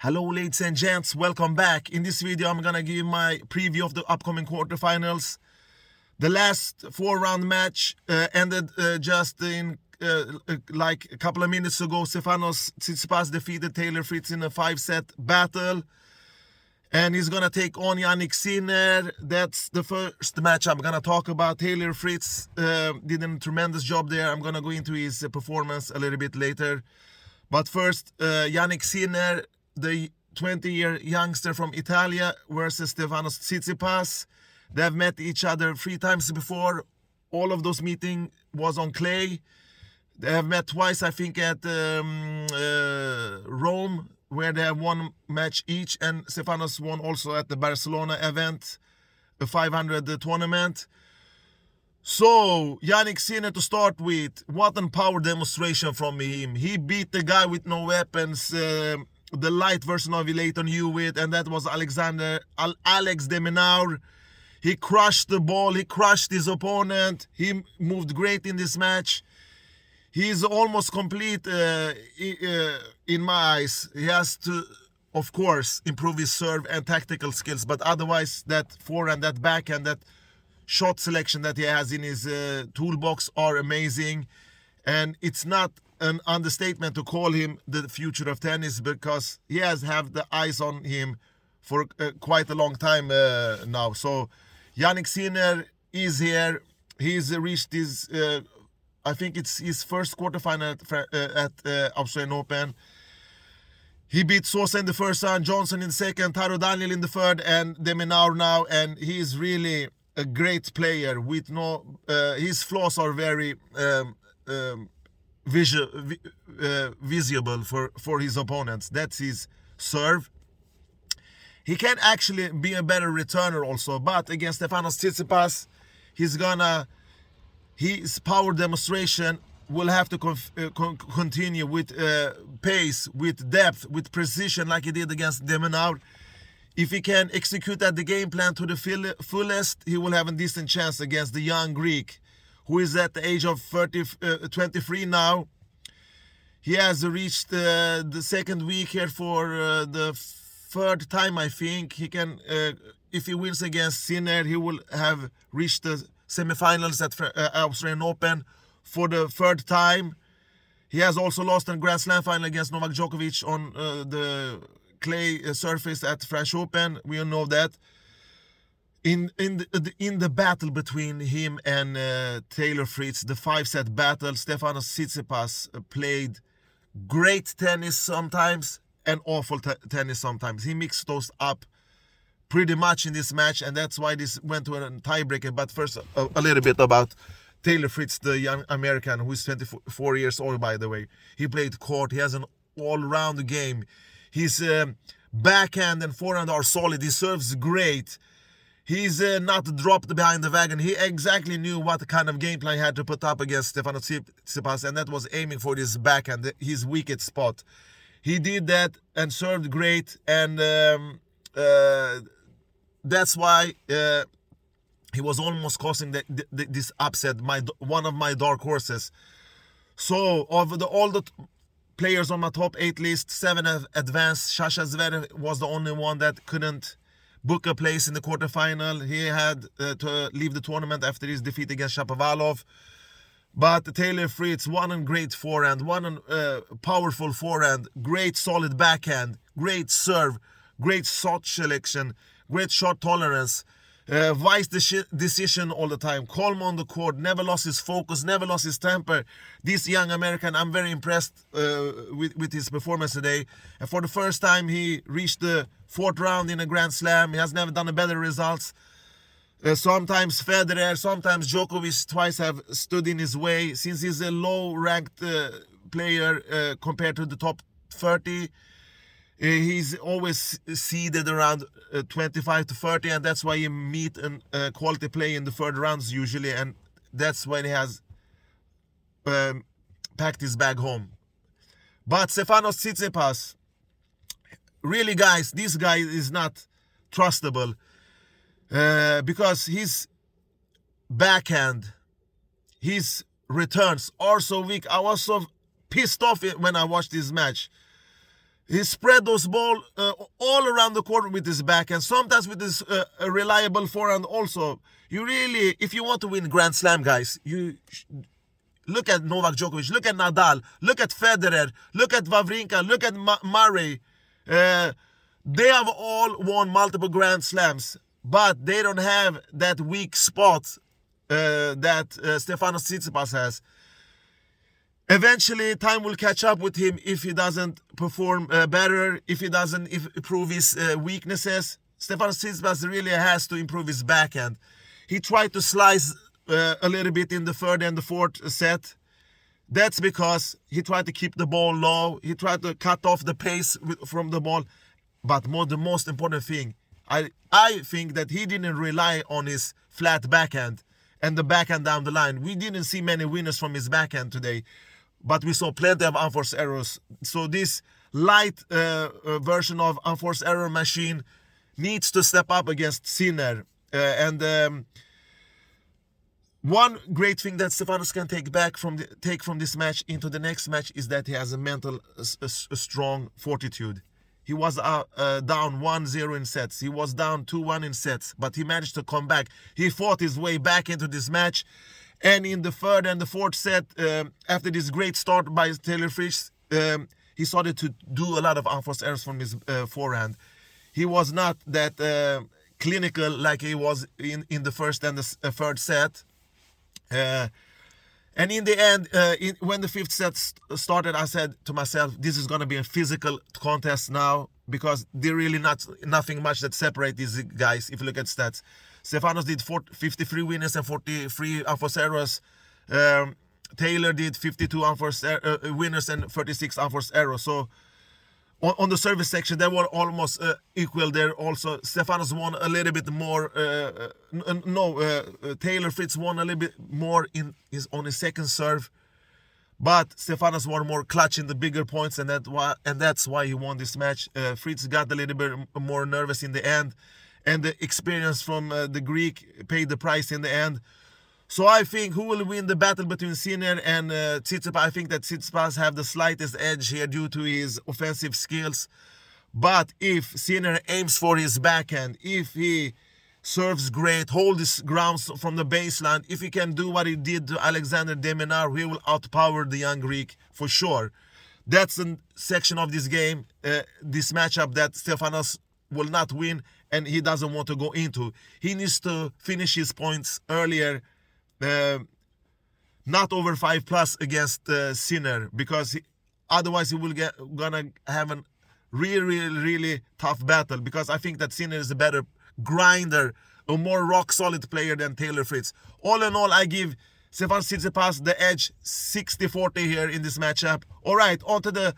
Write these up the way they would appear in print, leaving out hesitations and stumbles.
Hello ladies and gents, welcome back. In this video I'm gonna give my preview of the upcoming quarterfinals. The last 4-round match ended just in like a couple of minutes ago. Stefanos Tsitsipas defeated Taylor Fritz in a 5-set battle. And he's gonna take on Janik Cena. That's the first match I'm gonna talk about. Taylor Fritz did a tremendous job there. I'm gonna go into his performance a little bit later. But first, Janik Cena, the 20-year youngster from Italia versus Stefanos Tsitsipas. They've met each other 3 times before. All of those meetings was on clay. They have met twice, I think, at Rome, where they have one match each. And Stefanos won also at the Barcelona event, a 500 tournament. So, Janik Cena to start with, what a power demonstration from him. He beat the guy with no weapons, the light version of Leighton Hewitt, and that was Alex de Minaur. He crushed the ball, he crushed his opponent, he moved great in this match. He's almost complete in my eyes. He has to, of course, improve his serve and tactical skills, but otherwise that forehand, that backhand, that shot selection that he has in his toolbox are amazing. And it's not an understatement to call him the future of tennis, because he has had the eyes on him for quite a long time now. So Janik Cena is here. He's reached his, I think it's his first quarterfinal at Australian Open. He beat Sosa in the first round, Johnson in the second, Taro Daniel in the third, and de Minaur now. And he is really a great player with no, his flaws are very visible for his opponents. That's his serve. He can actually be a better returner also, but against Stefanos Tsitsipas, his power demonstration will have to continue with pace, with depth, with precision, like he did against de Minaur. If he can execute at the game plan to the fullest, he will have a decent chance against the young Greek, who is at the age of 23 now. He has reached the second week here for the third time, I think. He can, if he wins against Sinner, he will have reached the semifinals at Australian Open for the third time. He has also lost a Grand Slam final against Novak Djokovic on the clay surface at French Open. We all know that. In the battle between him and Taylor Fritz, the 5-set battle, Stefanos Tsitsipas played great tennis sometimes and awful tennis sometimes. He mixed those up pretty much in this match, and that's why this went to a tiebreaker. But first, a little bit about Taylor Fritz, the young American who is 24 years old, by the way. He played court. He has an all-round game. His backhand and forehand are solid. He serves great. He's not dropped behind the wagon. He exactly knew what kind of game plan he had to put up against Stefanos Tsitsipas, and that was aiming for his backhand, his weakest spot. He did that and served great, and that's why he was almost causing this upset, one of my dark horses. So, of all the players on my top 8 list, 7 have advanced. Sasha Zverev was the only one that couldn't book a place in the quarterfinal. He had to leave the tournament after his defeat against Shapovalov. But Taylor Fritz, one on great forehand, one on powerful forehand, great solid backhand, great serve, great shot selection, great shot tolerance, wise decision all the time, calm on the court, never lost his focus, never lost his temper. This young American, I'm very impressed with his performance today. And for the first time, he reached the 4th round in a Grand Slam. He has never done a better results. Sometimes Federer, sometimes Djokovic twice have stood in his way. Since he's a low-ranked player compared to the top 30, he's always seeded around 25 to 30, and that's why you meet a quality play in the 3rd rounds usually, and that's when he has packed his bag home. But Stefanos Tsitsipas, really guys, this guy is not trustable because his backhand, his returns are so weak. I was so pissed off when I watched this match. He spread those ball all around the court with his backhand, sometimes with his reliable forehand also. You really, if you want to win Grand Slam, guys, look at Novak Djokovic, look at Nadal, look at Federer, look at Wawrinka, look at Murray. They have all won multiple Grand Slams, but they don't have that weak spot that Stefanos Tsitsipas has. Eventually, time will catch up with him if he doesn't perform better, if he doesn't improve his weaknesses. Stefanos Tsitsipas really has to improve his backhand. He tried to slice a little bit in the third and the fourth set. That's because he tried to keep the ball low. He tried to cut off the pace from the ball. But the most important thing, I think that he didn't rely on his flat backhand and the backhand down the line. We didn't see many winners from his backhand today, but we saw plenty of unforced errors. So this light version of unforced error machine needs to step up against Sinner. One great thing that Stefanos can take from this match into the next match is that he has a strong fortitude. He was down 1-0 in sets. He was down 2-1 in sets, but he managed to come back. He fought his way back into this match. And in the third and the fourth set, after this great start by Taylor Fritz, he started to do a lot of unforced errors from his forehand. He was not that clinical like he was in the first and the third set. And in the end, when the fifth set started, I said to myself, this is going to be a physical contest now, because there really nothing much that separates these guys if you look at stats. Stefanos did 53 winners and 43 unforced errors. Taylor did 52 unforced winners and 36 unforced errors. So on the service section, they were almost equal there also. Stefanos won a little bit more. Taylor Fritz won a little bit more on his second serve. But Stefanos won more clutch in the bigger points, and that's why he won this match. Fritz got a little bit more nervous in the end. And the experience from the Greek paid the price in the end. So I think who will win the battle between Sinner and Tsitsipas? I think that Tsitsipas have the slightest edge here due to his offensive skills. But if Sinner aims for his backhand, if he serves great, hold his ground from the baseline, if he can do what he did to Alexander de Minaur, he will outpower the young Greek for sure. That's a section of this game, this matchup that Stefanos will not win and he doesn't want to go into. He needs to finish his points earlier. Not over 5+ against Sinner, because otherwise he will gonna have a really tough battle, because I think that Sinner is a better grinder, a more rock solid player than Taylor Fritz. All in all, I give Stefanos Tsitsipas the edge, 60-40 here in this matchup. Alright, on to the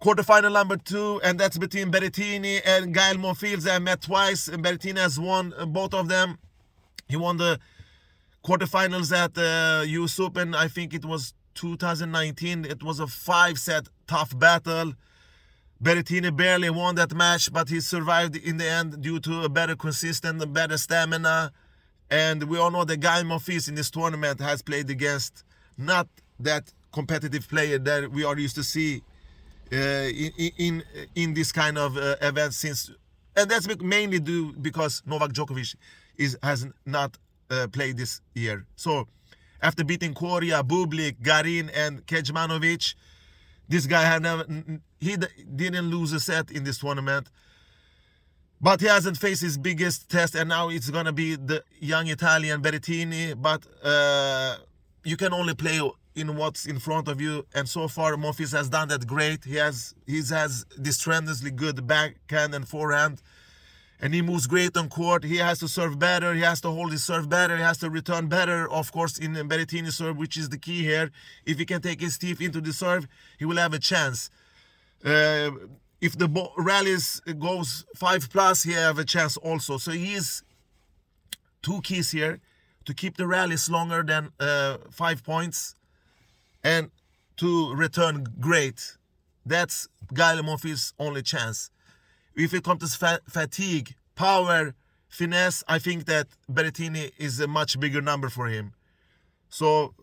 quarterfinal number 2, and that's between Berettini and Gail Monfils. I met twice, and Berettini has won both of them. He won the quarterfinals at US Open, I think it was 2019. It was a 5-set tough battle. Berettini barely won that match, but he survived in the end due to a better consistent, a better stamina. And we all know that Gail Monfils in this tournament has played against not that competitive player that we are used to see in this kind of events since, and that's mainly due because Novak Djokovic has not played this year. So after beating Korea, Bublik, Garin and Kecmanovic, this guy didn't lose a set in this tournament, but he hasn't faced his biggest test, and now it's gonna be the young Italian Berettini. But you can only play in what's in front of you, and so far Monfils has done that great. He has this tremendously good backhand and forehand, and he moves great on court. He has to serve better, he has to hold his serve better, he has to return better, of course, in Berettini's serve, which is the key here. If he can take his teeth into the serve, he will have a chance. If the rallies goes 5+, he have a chance also. So he's two keys here: to keep the rallies longer than 5 points, and to return great. That's Gail Monfils' only chance. If it comes to fatigue, power, finesse, I think that Berettini is a much bigger number for him. So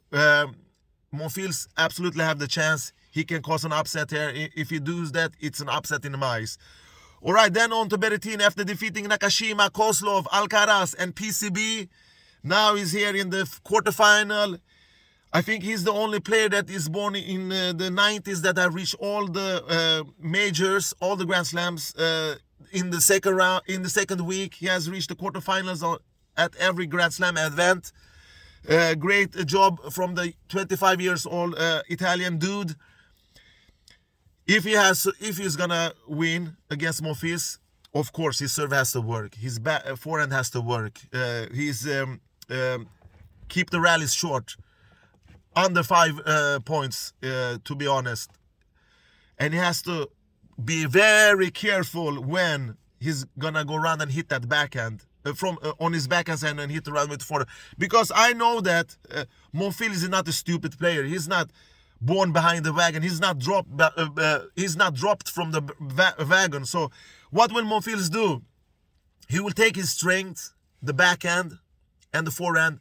Monfils absolutely have the chance. he can cause an upset here. If he does that, it's an upset in my eyes. Alright, then on to Berettini after defeating Nakashima, Kozlov, Alcaraz, and PCB. Now he's here in the quarterfinal. I think he's the only player that is born in the 90s that have reached all the majors, all the Grand Slams. In the second round, in the second week, he has reached the quarterfinals at every Grand Slam event. Great job from the 25 years old Italian dude. If he's gonna win against Monfils, of course his serve has to work. His forehand has to work. Keep the rallies short, under 5 points, to be honest. And he has to be very careful when he's gonna go around and hit that backhand from on his backhand side and hit the run with forehand. Because I know that Monfils is not a stupid player. He's not born behind the wagon. He's not dropped. He's not dropped from the wagon. So, what will Monfils do? He will take his strength, the backhand, and the forehand,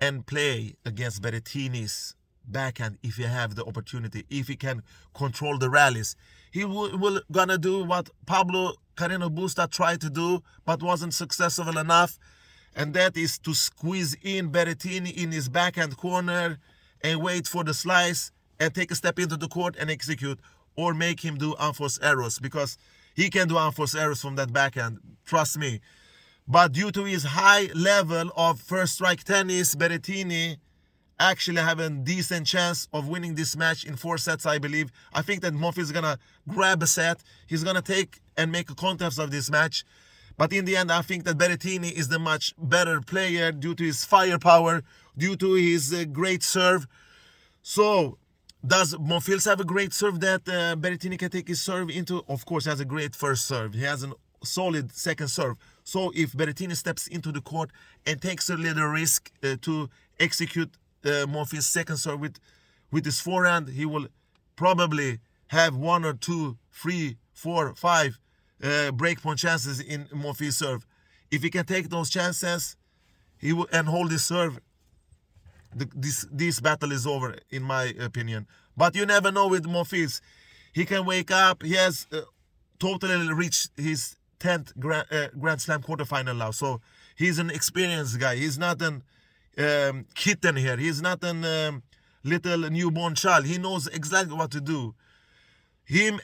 and play against Berettini's backhand if he have the opportunity. If he can control the rallies, he will gonna do what Pablo Carreno Busta tried to do, but wasn't successful enough, and that is to squeeze in Berettini in his backhand corner and wait for the slice and take a step into the court and execute, or make him do unforced errors, because he can do unforced errors from that backhand, trust me. But due to his high level of first strike tennis, Berettini actually have a decent chance of winning this match in 4 sets, I believe. I think that Monfils is gonna grab a set. He's gonna take and make a contest of this match. But in the end, I think that Berettini is the much better player due to his firepower, due to his great serve. So, does Monfils have a great serve that Berettini can take his serve into? Of course, he has a great first serve. He has a solid second serve. So, if Berettini steps into the court and takes a little risk to execute Monfils' second serve with his forehand, he will probably have 1 or 2, 3, 4, 5 breakpoint chances in Monfils' serve. If he can take those chances, he will and hold his serve, this battle is over, in my opinion. But you never know with Monfils. He can wake up. He has totally reached his 10th Grand Slam quarterfinal now. So he's an experienced guy. He's not an kitten here. He's not an little newborn child. He knows exactly what to do. Him,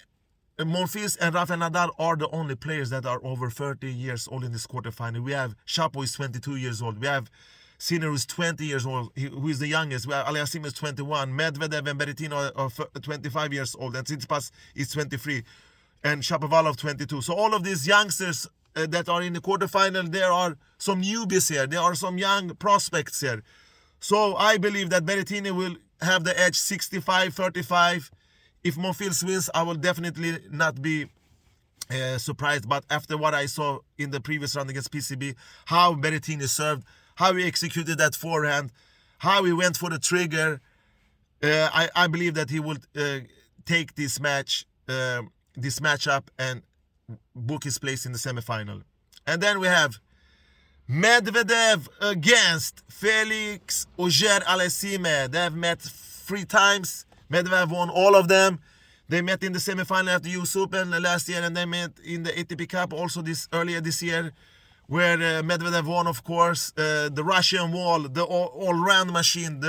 Monfils and Rafael Nadal are the only players that are over 30 years old in this quarterfinal. We have Shapo is 22 years old. We have Cena who is 20 years old, who is the youngest. We have Aliasim is 21. Medvedev and Berettini are 25 years old. And Tsitsipas is 23. And Shapovalov 22. So all of these youngsters that are in the quarterfinal, there are some newbies here. There are some young prospects here. So I believe that Berettini will have the edge 65-35. If Monfils wins, I will definitely not be surprised. But after what I saw in the previous round against PCB, how Berettini served, how he executed that forehand, how he went for the trigger, I believe that he will take this matchup and book his place in the semifinal. And then we have Medvedev against Felix Auger-Aliassime. They have met 3 times. Medvedev won all of them. They met in the semifinal at the US Open last year, and they met in the ATP Cup also earlier this year, where Medvedev won, of course. The Russian wall, the all-round machine.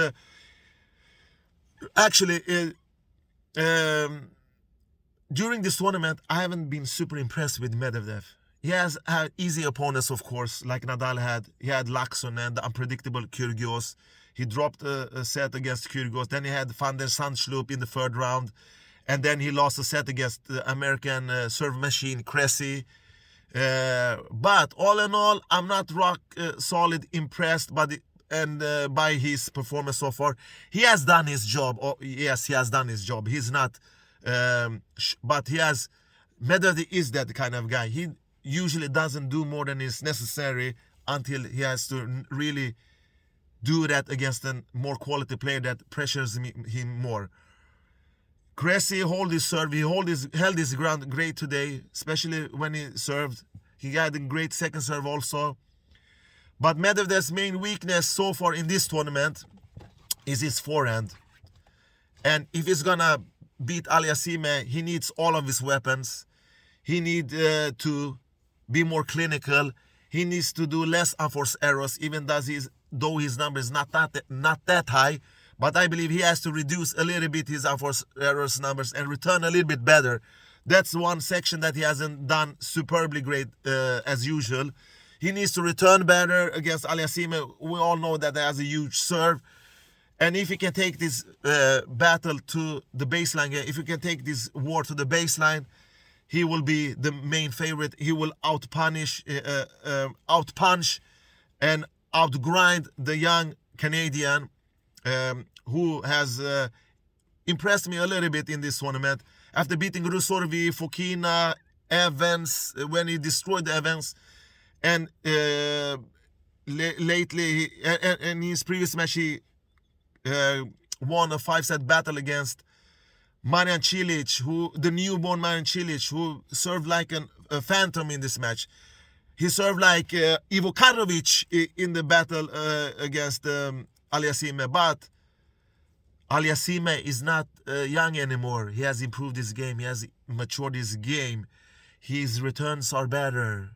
During this tournament, I haven't been super impressed with Medvedev. He has had easy opponents, of course, like Nadal had. He had Laaksonen, the unpredictable Kyrgios. He dropped a set against Kyrgios. Then he had Van der Sandschloop in the 3rd round. And then he lost a set against the American serve machine, Cressy. But all in all, I'm not rock solid impressed by his performance so far. He has done his job. Oh, yes, he has done his job. He's not... but he has... Medvedev is that kind of guy. He usually doesn't do more than is necessary until he has to really do that against a more quality player that pressures him more. Cressy hold his serve. He held his ground great today, especially when he served. He had a great second serve also. But Medvedev's main weakness so far in this tournament is his forehand. And if he's gonna beat Aliassime, he needs all of his weapons. He needs to be more clinical. He needs to do less unforced errors, even though his number is not that high. But I believe he has to reduce a little bit his unforced errors numbers and return a little bit better. That's one section that he hasn't done superbly great as usual. He needs to return better against Aliassime. We all know that he has a huge serve. And if he can take this battle to the baseline, if he can take this war to the baseline, he will be the main favorite. He will outpunch and outgrind the young Canadian who has impressed me a little bit in this tournament. After beating Rusorvi, Fokina, Evans, when he destroyed Evans, and lately, in his previous match, he won a 5-set battle against Marian Cilic, the newborn Marian Cilic, who served like a phantom in this match. He served like Ivo Karlovic in the battle against Aliassime, but Aliassime is not young anymore. He has improved his game. He has matured his game. His returns are better.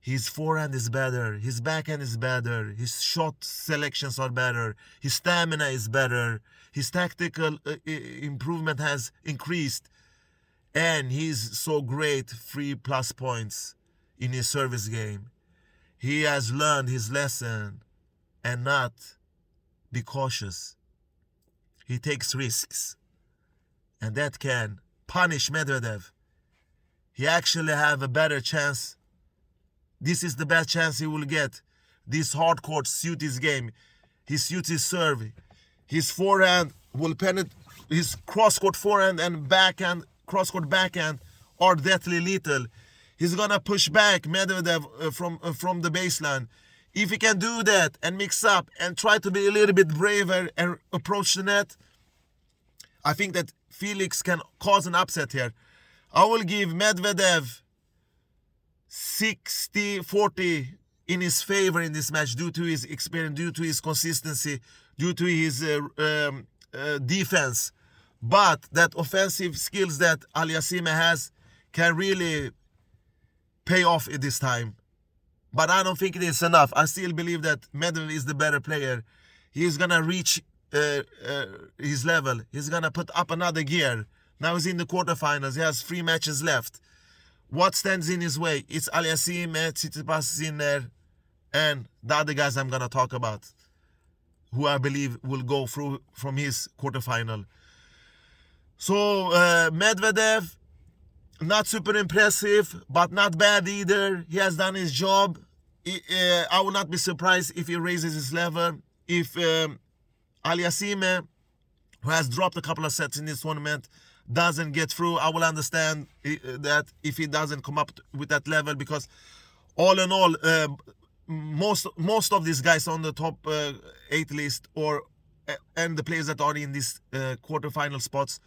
His forehand is better. His backhand is better. His shot selections are better. His stamina is better. His tactical improvement has increased. And he's so great, 3+ points in his service game. He has learned his lesson and not be cautious. He takes risks. And that can punish Medvedev. He actually have a better chance. This is the best chance he will get. This hard court suit his game. He suits his serve. His forehand will penetrate. His cross-court forehand and backhand, cross-court backhand are deathly lethal. He's gonna push back Medvedev from the baseline. If he can do that and mix up and try to be a little bit braver and approach the net, I think that Felix can cause an upset here. I will give Medvedev 60-40 in his favor in this match due to his experience, due to his consistency, due to his defense. But that offensive skills that Aliassime has can really pay off at this time. But I don't think it is enough. I still believe that Medvedev is the better player. He's going to reach his level. He's going to put up another gear. Now he's in the quarterfinals. He has 3 matches left. What stands in his way? It's Aliassime, Tsitsipas is in there, and the other guys I'm going to talk about, who I believe will go through from his quarterfinal. So Medvedev, not super impressive, but not bad either. He has done his job. I will not be surprised if he raises his level. If Aliassime, who has dropped a couple of sets in this tournament, doesn't get through, I will understand that if he doesn't come up with that level, because all in all, most of these guys on the top 8 list and the players that are in these quarterfinal spots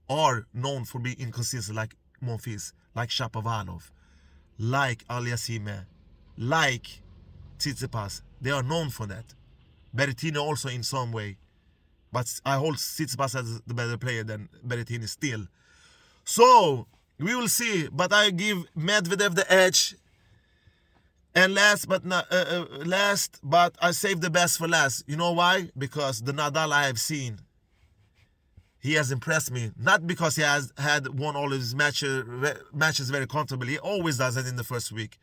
are known for being inconsistent, like Monfils, like Shapovalov, like Aliassime, like Tsitsipas. They are known for that. Berettini also in some way. But I hold Tsitsipas as the better player than Berettini still. So, we will see. But I give Medvedev the edge. And last, but I save the best for last. You know why? Because the Nadal I have seen, he has impressed me. Not because he has won all of his matches very comfortably. He always does it in the first week.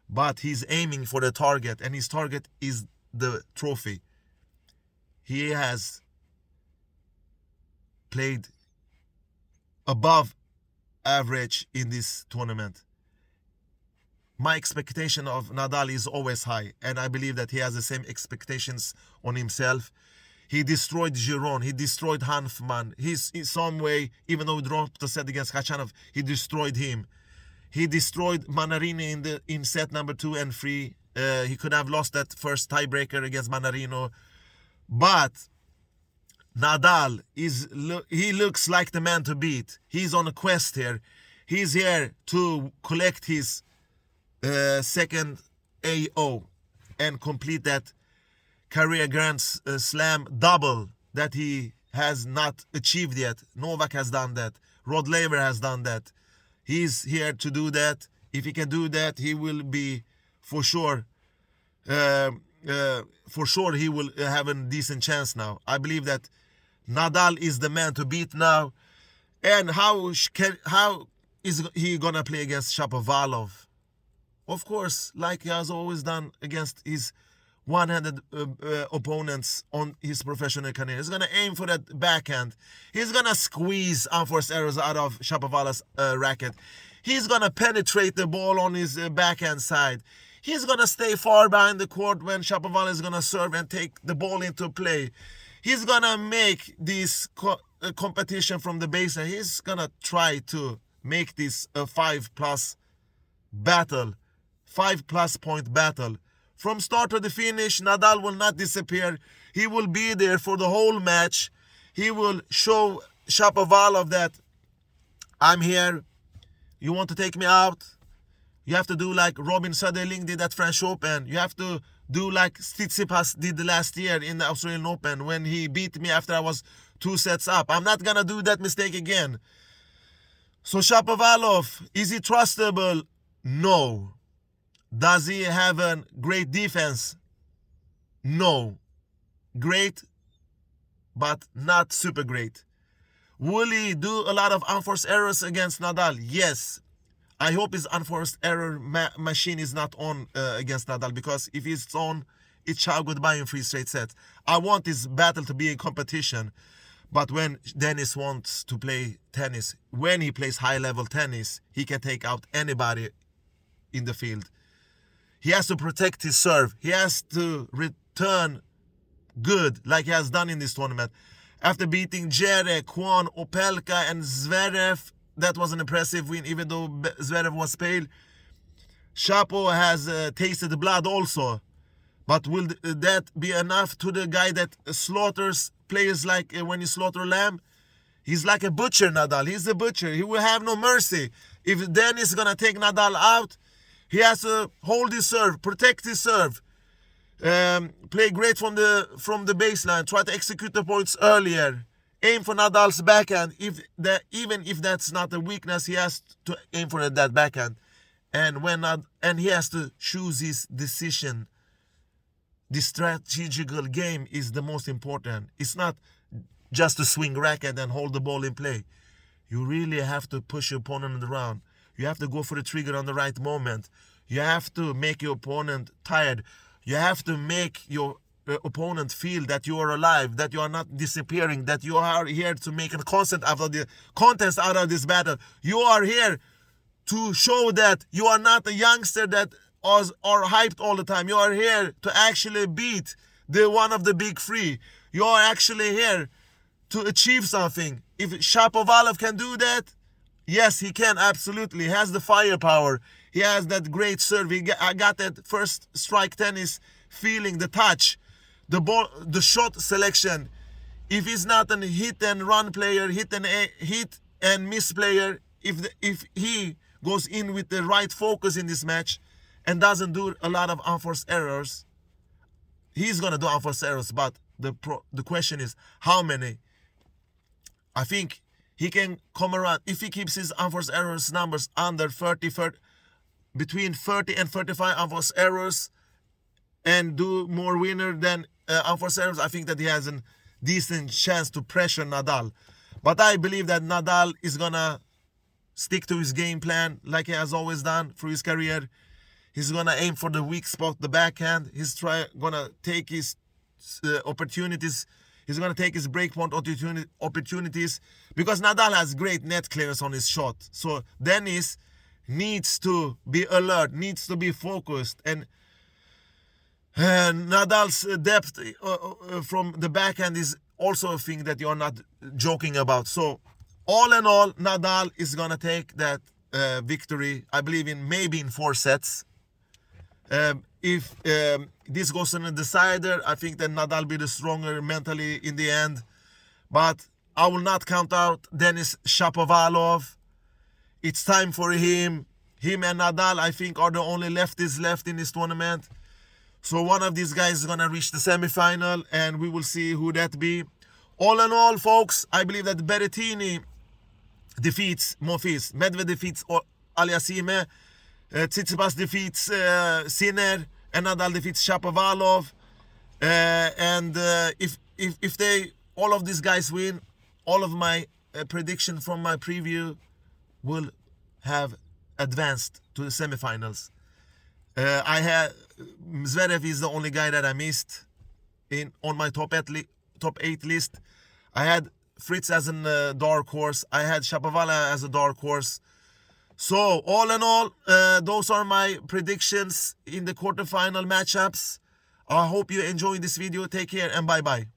But he's aiming for the target. And his target is the trophy. He has played above average in this tournament. My expectation of Nadal is always high, and I believe that he has the same expectations on himself. He destroyed Giron, he destroyed Hanfman. He's in some way, even though he dropped the set against Khachanov, he destroyed him. He destroyed Manarino in set number 2 and 3. He could have lost that first tiebreaker against Manarino, but Nadal he looks like the man to beat. He's on a quest here. He's here to collect his second AO and complete that career Grand Slam double that he has not achieved yet. Novak has done that. Rod Laver has done that. He's here to do that. If he can do that, he will be for sure he will have a decent chance now. I believe that Nadal is the man to beat now. And how is he gonna play against Shapovalov? Of course, like he has always done against his one-handed opponents on his professional career. He's gonna aim for that backhand. He's gonna squeeze unforced errors out of Shapovalov's racket. He's gonna penetrate the ball on his backhand side. He's gonna stay far behind the court when Shapovalov is gonna serve and take the ball into play. He's gonna make this competition from the baseline. He's gonna try to make this a 5+ battle, 5+ point battle. From start to the finish, Nadal will not disappear. He will be there for the whole match. He will show Shapovalov that I'm here. You want to take me out? You have to do like Robin Söderling did at French Open. You have to do like Tsitsipas did last year in the Australian Open when he beat me after I was 2 sets up. I'm not going to do that mistake again. So Shapovalov, is he trustable? No. Does he have a great defense? No. Great, but not super great. Will he do a lot of unforced errors against Nadal? Yes. I hope his unforced error machine is not on against Nadal, because if it's on, it's ciao goodbye in 3 straight sets. I want this battle to be a competition. But when Dennis wants to play tennis, when he plays high-level tennis, he can take out anybody in the field. He has to protect his serve. He has to return good, like he has done in this tournament. After beating Jarek, Kwon, Opelka, and Zverev, that was an impressive win, even though Zverev was pale. Shapo has tasted the blood also. But will that be enough to the guy that slaughters players like when you slaughter a lamb? He's like a butcher, Nadal. He's a butcher. He will have no mercy. If Dennis is going to take Nadal out, he has to hold his serve, protect his serve, play great from the baseline, try to execute the points earlier, aim for Nadal's backhand. Even if that's not a weakness, he has to aim for that backhand, and he has to choose his decision. The strategical game is the most important. It's not just to swing racket and hold the ball in play. You really have to push your opponent around. You have to go for the trigger on the right moment. You have to make your opponent tired. You have to make your opponent feel that you are alive, that you are not disappearing, that you are here to make a contest out of this battle. You are here to show that you are not a youngster that are hyped all the time. You are here to actually beat one of the big three. You are actually here to achieve something. If Shapovalov can do that, yes, he can, absolutely. He has the firepower. He has that great serve. I got that first strike tennis feeling, the touch, the ball, the shot selection. If he's not a hit and run player, hit and miss player, if he goes in with the right focus in this match and doesn't do a lot of unforced errors, he's gonna do unforced errors. But the question is, how many? I think he can come around if he keeps his unforced errors numbers under 30, between 30 and 35 unforced errors, and do more winner than unforced errors. I think that he has a decent chance to pressure Nadal. But I believe that Nadal is gonna stick to his game plan like he has always done through his career. He's gonna aim for the weak spot, the backhand. He's gonna take his opportunities. He's going to take his breakpoint opportunities, because Nadal has great net clearance on his shot. So Dennis needs to be alert, needs to be focused. And Nadal's depth from the backhand is also a thing that you're not joking about. So all in all, Nadal is going to take that victory, I believe, maybe in 4 sets. If this goes in a decider, I think that Nadal will be the stronger mentally in the end. But I will not count out Denis Shapovalov. It's time for him. Him and Nadal, I think, are the only lefties left in this tournament. So one of these guys is going to reach the semifinal, and we will see who that be. All in all, folks, I believe that Berettini defeats Monfils, Medvedev defeats Aliassime, Tsitsipas defeats Sinner, and Nadal defeats Shapovalov. And if they all of these guys win, all of my prediction from my preview will have advanced to the semifinals. I had Zverev is the only guy that I missed on my top 8 list. I had Fritz as a dark horse. I had Shapovalov as a dark horse. So all in all, those are my predictions in the quarterfinal matchups. I hope you enjoyed this video. Take care and bye bye.